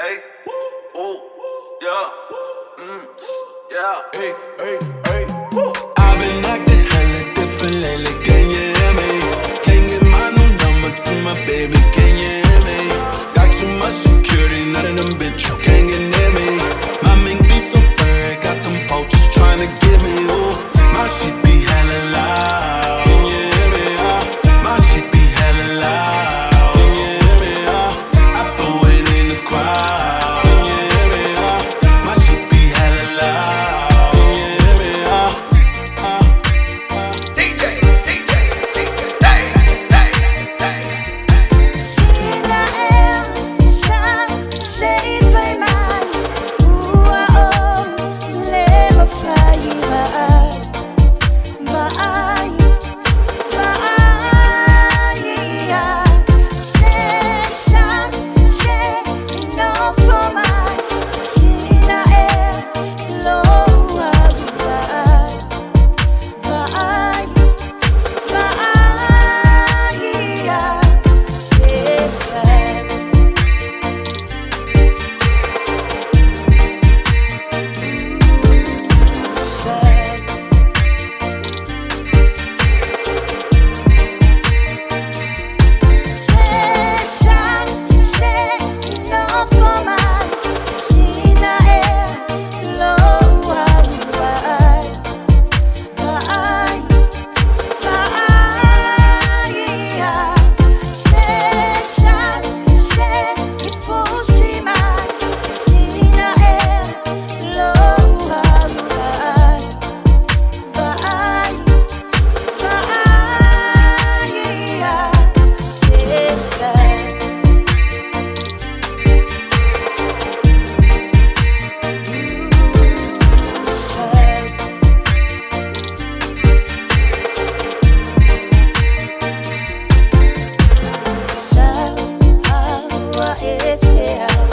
Hey, ooh, yeah, yeah, hey, hey, hey. I've been acting hella different lately, can you hear me? Can't get my new number to my baby, can you hear me? Got too much security, none of them bitch, you can't get near me. My mink be so bad, got them poachers trying to get me, ooh. My shit be hella loud, can you hear me? My shit be hella loud, can you hear me? I throw it in the crowd, can you hear me? My shit be hella loud, can you hear me? DJ, hey, hey, hey. Sina isang safe man, uwaom lema flymaan, baay, baaya, sesam, se inofoman, sina loa baay, baay, baaya, sesam. It's here.